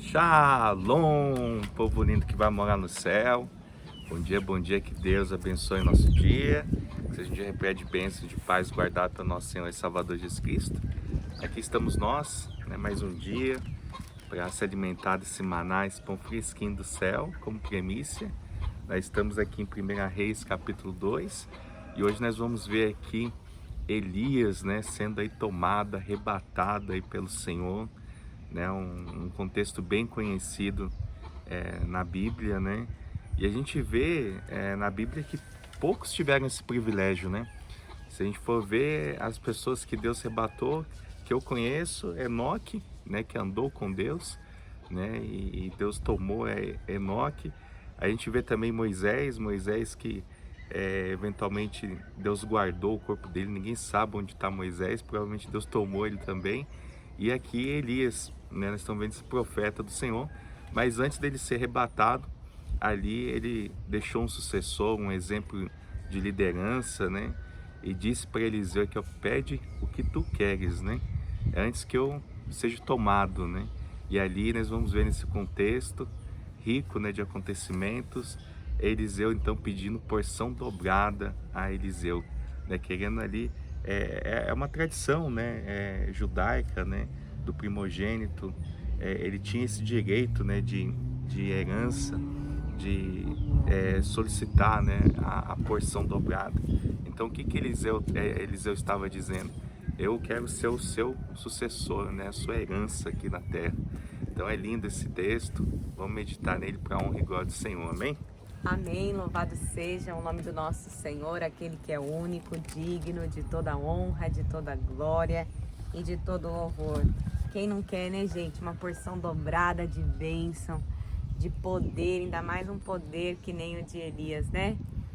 Shalom, povo lindo que vai morar no céu. Bom dia, que Deus abençoe o nosso dia. Que seja um dia repleto de bênçãos, de paz, guardado pelo nosso Senhor e Salvador Jesus Cristo. Aqui estamos nós, mais um dia, para se alimentar desse maná, esse pão fresquinho do céu, como primícia. Nós estamos aqui em 1 Reis, capítulo 2, e hoje nós vamos ver aqui Elias, sendo aí tomado, arrebatado aí pelo Senhor. Um contexto bem conhecido na Bíblia, E a gente vê na Bíblia que poucos tiveram esse privilégio, Se a gente for ver as pessoas que Deus arrebatou, que eu conheço, Enoque, que andou com Deus, e Deus tomou Enoque. A gente vê também Moisés que eventualmente Deus guardou o corpo dele, ninguém sabe onde está Moisés, provavelmente Deus tomou ele também. E aqui Elias, nós estamos vendo esse profeta do Senhor, mas antes dele ser arrebatado, ali ele deixou um sucessor, um exemplo de liderança, e disse para Eliseu que pede o que tu queres, antes que eu seja tomado, E ali nós vamos ver nesse contexto rico, de acontecimentos, Eliseu então pedindo porção dobrada a Eliseu, querendo ali, é uma tradição, judaica, do primogênito, ele tinha esse direito, de herança, de solicitar, a porção dobrada. Então o que Eliseu estava dizendo? Eu quero ser o seu sucessor, a sua herança aqui na terra. Então é lindo esse texto, vamos meditar nele para a honra e glória do Senhor, amém? Amém, louvado seja o nome do nosso Senhor, aquele que é único, digno de toda honra, de toda glória e de todo louvor. Quem não quer, gente, uma porção dobrada de bênção, de poder, ainda mais um poder que nem o de Elias,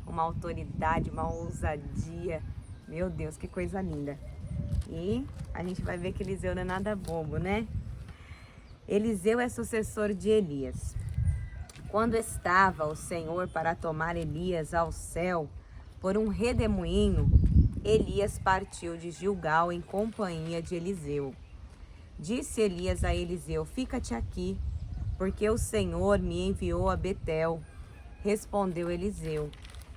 Uma autoridade, uma ousadia, meu Deus, que coisa linda. E a gente vai ver que Eliseu não é nada bobo, Eliseu é sucessor de Elias. Quando estava o Senhor para tomar Elias ao céu por um redemoinho, Elias partiu de Gilgal em companhia de Eliseu. Disse Elias a Eliseu: fica-te aqui, porque o Senhor me enviou a Betel. Respondeu Eliseu: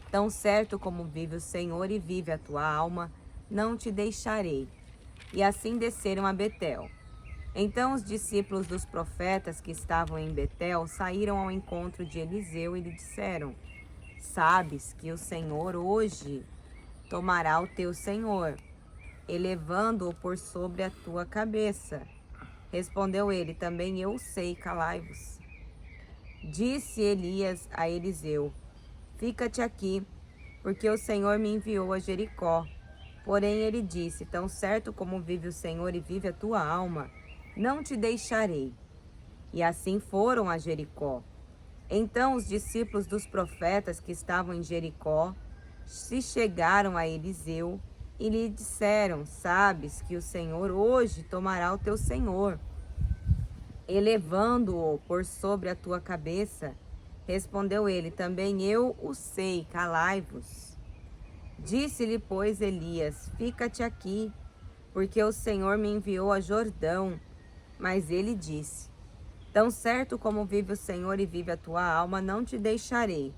tão certo como vive o Senhor e vive a tua alma, não te deixarei. E assim desceram a Betel. Então os discípulos dos profetas que estavam em Betel saíram ao encontro de Eliseu e lhe disseram: sabes que o Senhor hoje tomará o teu senhor, elevando-o por sobre a tua cabeça. Respondeu ele: também eu sei, calai-vos. Disse Elias a Eliseu: fica-te aqui, porque o Senhor me enviou a Jericó. Porém ele disse: tão certo como vive o Senhor e vive a tua alma, não te deixarei. E assim foram a Jericó. Então os discípulos dos profetas que estavam em Jericó se chegaram a Eliseu e lhe disseram: sabes que o Senhor hoje tomará o teu senhor, elevando-o por sobre a tua cabeça. Respondeu ele: também eu o sei, calai-vos. Disse-lhe, pois, Elias: fica-te aqui, porque o Senhor me enviou a Jordão. Mas ele disse: tão certo como vive o Senhor e vive a tua alma, não te deixarei.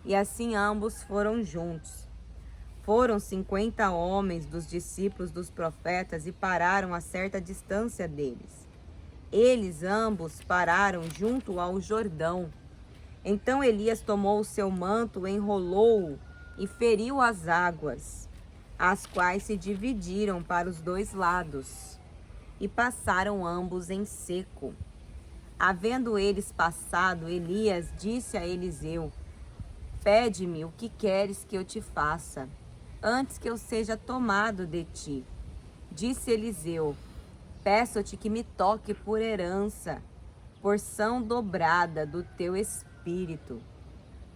E assim ambos foram juntos. Foram 50 homens dos discípulos dos profetas e pararam a certa distância deles. Eles ambos pararam junto ao Jordão. Então Elias tomou o seu manto, enrolou-o e feriu as águas, as quais se dividiram para os dois lados. E passaram ambos em seco. Havendo eles passado, Elias disse a Eliseu: pede-me o que queres que eu te faça, antes que eu seja tomado de ti. Disse Eliseu: peço-te que me toque por herança, porção dobrada do teu espírito.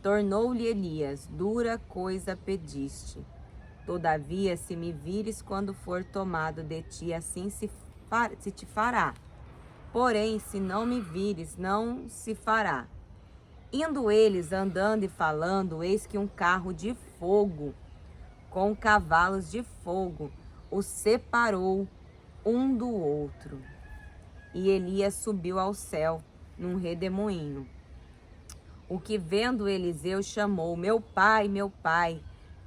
Tornou-lhe Elias: dura coisa pediste. Todavia, se me vires quando for tomado de ti, assim se te fará. Porém, se não me vires, não se fará. Indo eles andando e falando, eis que um carro de fogo, com cavalos de fogo, os separou um do outro. E Elias subiu ao céu, num redemoinho. O que vendo Eliseu chamou: meu pai,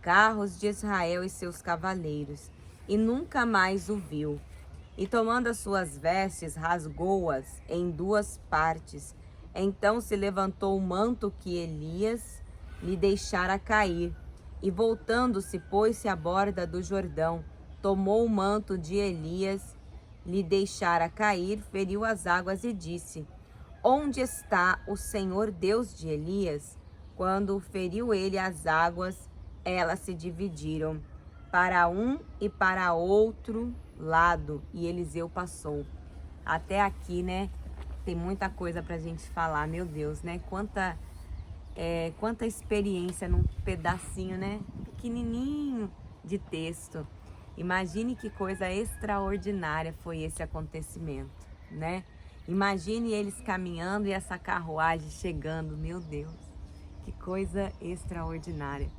carros de Israel e seus cavaleiros, e nunca mais o viu. E tomando as suas vestes, rasgou-as em duas partes. Então se levantou o manto que Elias lhe deixara cair, e voltando-se, pôs-se à borda do Jordão, tomou o manto de Elias, lhe deixara cair, feriu as águas e disse: onde está o Senhor Deus de Elias? Quando feriu ele as águas, elas se dividiram para um e para outro lado, e Eliseu passou. Até aqui, né? Tem muita coisa pra gente falar, meu Deus, né? Quanta experiência num pedacinho, né? Pequenininho de texto. Imagine que coisa extraordinária foi esse acontecimento, né? Imagine eles caminhando e essa carruagem chegando, meu Deus, que coisa extraordinária.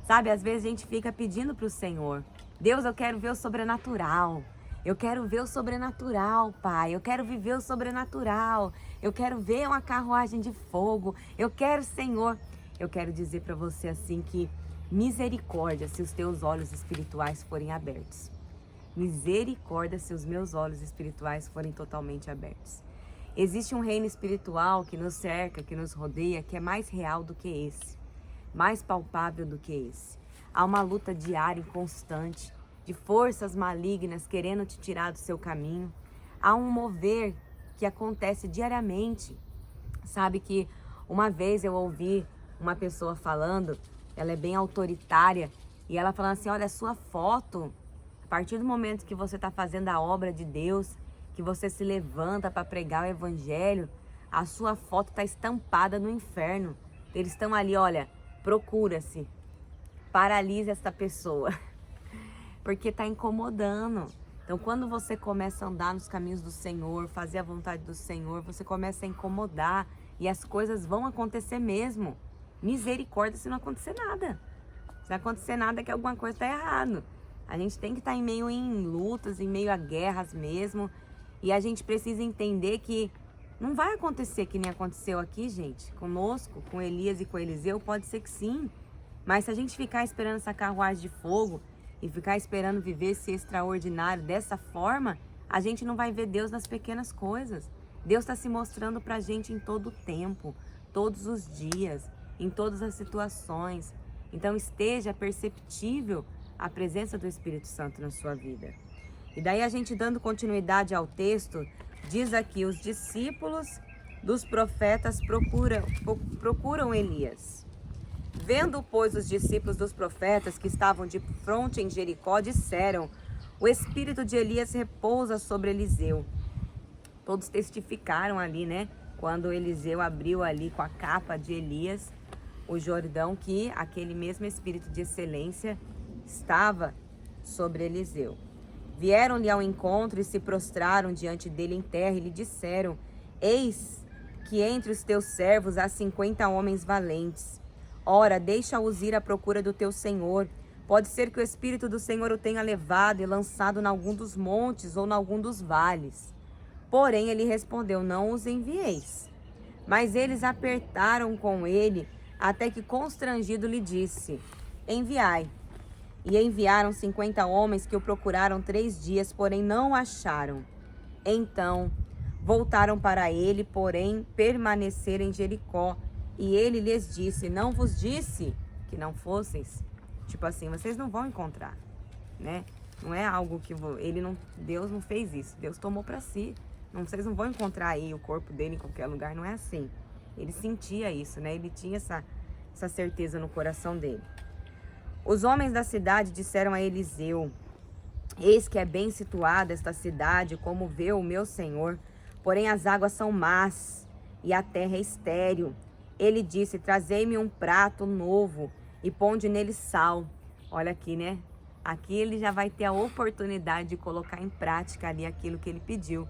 Sabe, às vezes a gente fica pedindo para o Senhor: Deus, eu quero ver o sobrenatural. Eu quero ver o sobrenatural, Pai. Eu quero viver o sobrenatural. Eu quero ver uma carruagem de fogo. Eu quero, Senhor. Eu quero dizer para você assim que misericórdia se os teus olhos espirituais forem abertos. Misericórdia se os meus olhos espirituais forem totalmente abertos. Existe um reino espiritual que nos cerca, que nos rodeia, que é mais real do que esse, mais palpável do que esse. Há uma luta diária e constante de forças malignas querendo te tirar do seu caminho. Há um mover que acontece diariamente. Sabe que uma vez eu ouvi uma pessoa falando, ela é bem autoritária, e ela falando assim: olha, a sua foto, a partir do momento que você está fazendo a obra de Deus, que você se levanta para pregar o evangelho, a sua foto está estampada no inferno. Eles estão ali, olha, procura-se, paralise essa pessoa, porque está incomodando. Então, quando você começa a andar nos caminhos do Senhor, fazer a vontade do Senhor, você começa a incomodar e as coisas vão acontecer mesmo. Misericórdia se não acontecer nada. Se não acontecer nada é que alguma coisa está errado. A gente tem que estar em lutas, em meio a guerras mesmo. E a gente precisa entender que não vai acontecer que nem aconteceu aqui, gente. Conosco, com Elias e com Eliseu, pode ser que sim. Mas se a gente ficar esperando essa carruagem de fogo e ficar esperando viver esse extraordinário dessa forma, a gente não vai ver Deus nas pequenas coisas. Deus está se mostrando pra gente em todo o tempo, todos os dias, em todas as situações. Então esteja perceptível a presença do Espírito Santo na sua vida. E daí a gente dando continuidade ao texto, diz aqui: os discípulos dos profetas procuram Elias. Vendo, pois, os discípulos dos profetas que estavam de fronte em Jericó, disseram: o espírito de Elias repousa sobre Eliseu. Todos testificaram ali, né? Quando Eliseu abriu ali com a capa de Elias o Jordão, que aquele mesmo espírito de excelência estava sobre Eliseu. Vieram-lhe ao encontro e se prostraram diante dele em terra e lhe disseram: eis que entre os teus servos há 50 homens valentes. Ora, deixa-os ir à procura do teu senhor. Pode ser que o Espírito do Senhor o tenha levado e lançado em algum dos montes ou em algum dos vales. Porém, ele respondeu: não os envieis. Mas eles apertaram com ele, até que constrangido lhe disse: enviai. E enviaram 50 homens que o procuraram 3 dias, porém não o acharam. Então voltaram para ele, porém permaneceram em Jericó. E ele lhes disse: não vos disse que não fosseis? Tipo assim, vocês não vão encontrar, né? Não é algo que Deus não fez isso. Deus tomou para si. Vocês não vão encontrar aí o corpo dele em qualquer lugar. Não é assim. Ele sentia isso, né? Ele tinha essa certeza no coração dele. Os homens da cidade disseram a Eliseu: eis que é bem situada esta cidade, como vê o meu senhor, porém as águas são más e a terra é estéril. Ele disse: trazei-me um prato novo e ponde nele sal. Olha aqui, né? Aqui ele já vai ter a oportunidade de colocar em prática ali aquilo que ele pediu.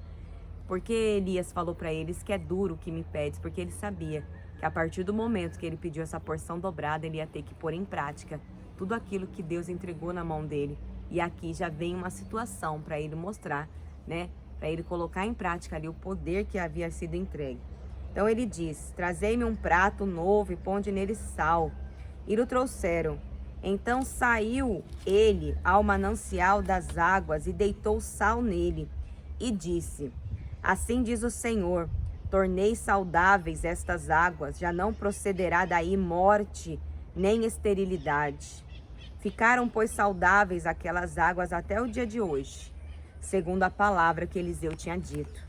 Porque Elias falou para eles que é duro o que me pedes, porque ele sabia que a partir do momento que ele pediu essa porção dobrada, ele ia ter que pôr em prática tudo aquilo que Deus entregou na mão dele. E aqui já vem uma situação para ele mostrar, né? Para ele colocar em prática ali o poder que havia sido entregue. Então ele diz: trazei-me um prato novo e ponde nele sal. E o trouxeram. Então saiu ele ao manancial das águas e deitou sal nele. E disse: assim diz o Senhor: tornei saudáveis estas águas, já não procederá daí morte nem esterilidade. Ficaram, pois, saudáveis aquelas águas até o dia de hoje, segundo a palavra que Eliseu tinha dito.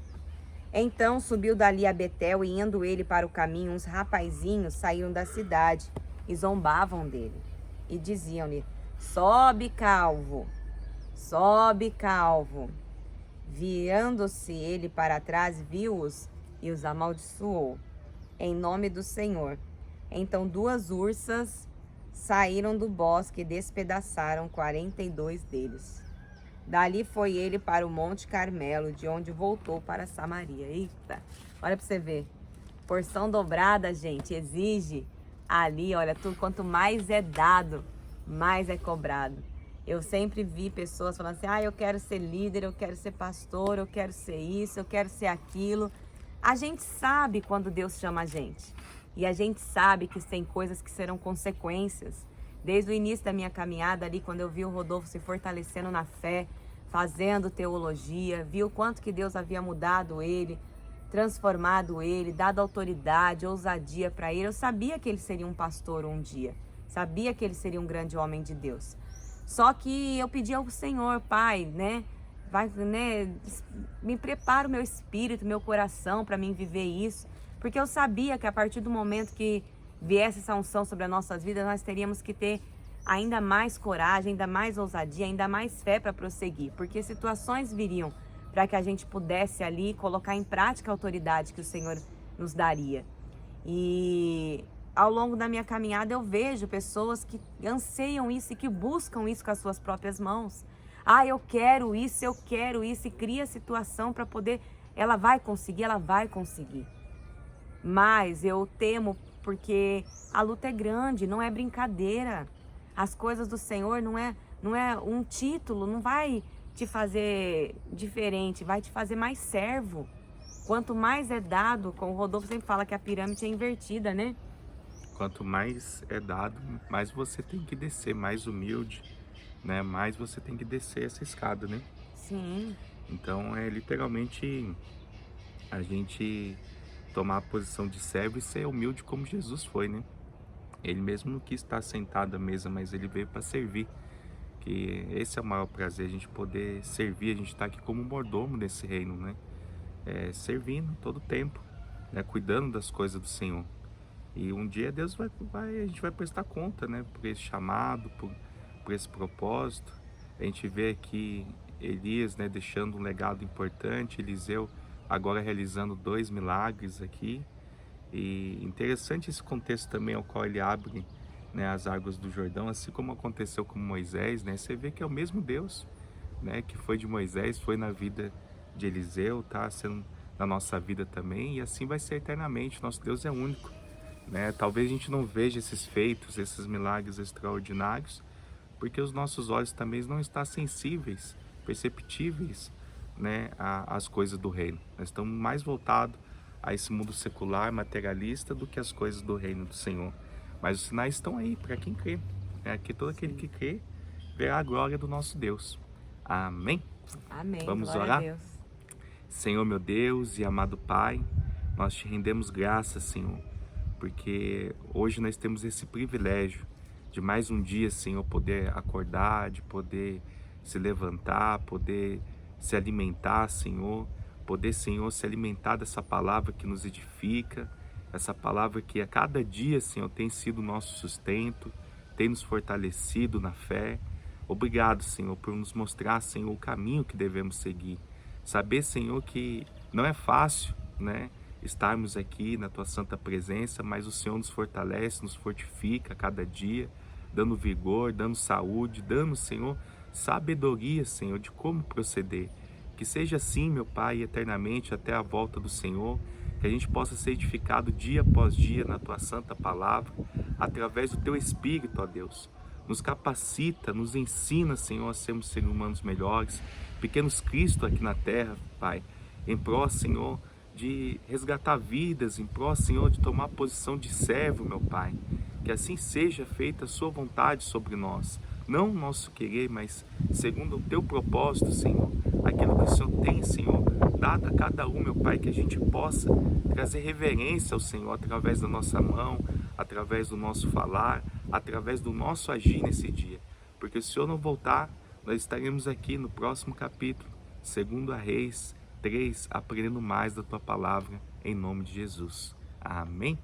Então subiu dali a Betel, e indo ele para o caminho, uns rapazinhos saíram da cidade e zombavam dele. E diziam-lhe: sobe, calvo, sobe, calvo. Virando-se ele para trás, viu-os e os amaldiçoou, em nome do Senhor. Então 2 ursas saíram do bosque e despedaçaram 42 deles. Dali foi ele para o Monte Carmelo, de onde voltou para Samaria. Eita, olha para você ver. Porção dobrada, gente, exige ali, olha, tudo quanto mais é dado, mais é cobrado. Eu sempre vi pessoas falando assim: eu quero ser líder, eu quero ser pastor, eu quero ser isso, eu quero ser aquilo. A gente sabe quando Deus chama a gente. E a gente sabe que tem coisas que serão consequências. Desde o início da minha caminhada ali, quando eu vi o Rodolfo se fortalecendo na fé, fazendo teologia, vi o quanto que Deus havia mudado ele, transformado ele, dado autoridade, ousadia para ele. Eu sabia que ele seria um pastor um dia. Sabia que ele seria um grande homem de Deus. Só que eu pedi ao Senhor: Pai, me prepara o meu espírito, meu coração para mim viver isso. Porque eu sabia que a partir do momento que viesse essa unção sobre as nossas vidas, nós teríamos que ter ainda mais coragem, ainda mais ousadia, ainda mais fé para prosseguir. Porque situações viriam para que a gente pudesse ali colocar em prática a autoridade que o Senhor nos daria. E ao longo da minha caminhada eu vejo pessoas que anseiam isso e que buscam isso com as suas próprias mãos. Eu quero isso, e cria situação para poder... Ela vai conseguir. Mas eu temo porque a luta é grande, não é brincadeira. As coisas do Senhor não é um título, não vai te fazer diferente, vai te fazer mais servo. Quanto mais é dado, como o Rodolfo sempre fala que a pirâmide é invertida, né? Quanto mais é dado, mais você tem que descer, mais humilde, né? Mais você tem que descer essa escada, né? Sim. Então é literalmente a gente tomar a posição de servo e ser humilde como Jesus foi, né? Ele mesmo não quis estar sentado à mesa, mas ele veio para servir. Que esse é o maior prazer, a gente poder servir, a gente está aqui como mordomo desse reino, né? Servindo todo o tempo, né? Cuidando das coisas do Senhor. E um dia Deus a gente vai prestar conta, né? Por esse chamado, por esse propósito. A gente vê aqui Elias, né, deixando um legado importante, Eliseu agora realizando 2 milagres aqui. E interessante esse contexto também ao qual ele abre, né, as águas do Jordão, assim como aconteceu com Moisés, né? Você vê que é o mesmo Deus, né, que foi de Moisés, foi na vida de Eliseu, tá sendo na nossa vida também, e assim vai ser eternamente. Nosso Deus é único, né? Talvez a gente não veja esses feitos, esses milagres extraordinários, porque os nossos olhos também não estão sensíveis, perceptíveis, né, às coisas do reino. Nós estamos mais voltados a esse mundo secular, materialista, do que as coisas do reino do Senhor. Mas os sinais estão aí para quem crê, né? Que todo aquele que crê verá a glória do nosso Deus. Amém? Amém. Vamos Glória orar? a Deus. Senhor, meu Deus e amado Pai, nós te rendemos graças, Senhor, porque hoje nós temos esse privilégio de mais um dia, Senhor, poder acordar, de poder se levantar, poder se alimentar, Senhor, poder, Senhor, se alimentar dessa palavra que nos edifica, essa palavra que a cada dia, Senhor, tem sido o nosso sustento, tem nos fortalecido na fé. Obrigado, Senhor, por nos mostrar, Senhor, o caminho que devemos seguir. Saber, Senhor, que não é fácil, né, estarmos aqui na Tua santa presença, mas o Senhor nos fortalece, nos fortifica a cada dia, dando vigor, dando saúde, dando, Senhor, sabedoria, Senhor, de como proceder. Que seja assim, meu Pai, eternamente até a volta do Senhor, que a gente possa ser edificado dia após dia na Tua santa palavra, através do Teu Espírito, ó Deus. Nos capacita, nos ensina, Senhor, a sermos seres humanos melhores, pequenos Cristo aqui na terra, Pai, em prol, Senhor, de resgatar vidas em prol, Senhor, de tomar posição de servo, meu Pai. Que assim seja feita a sua vontade sobre nós. Não o nosso querer, mas segundo o teu propósito, Senhor. Aquilo que o Senhor tem, Senhor, dado a cada um, meu Pai, que a gente possa trazer reverência ao Senhor através da nossa mão, através do nosso falar, através do nosso agir nesse dia. Porque se o Senhor não voltar, nós estaremos aqui no próximo capítulo, 2 Reis 3, aprendendo mais da tua palavra, em nome de Jesus. Amém?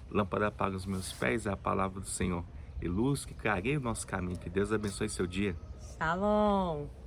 Lâmpada para os meus pés é a palavra do Senhor, e luz que clareia o nosso caminho. Que Deus abençoe seu dia. Shalom.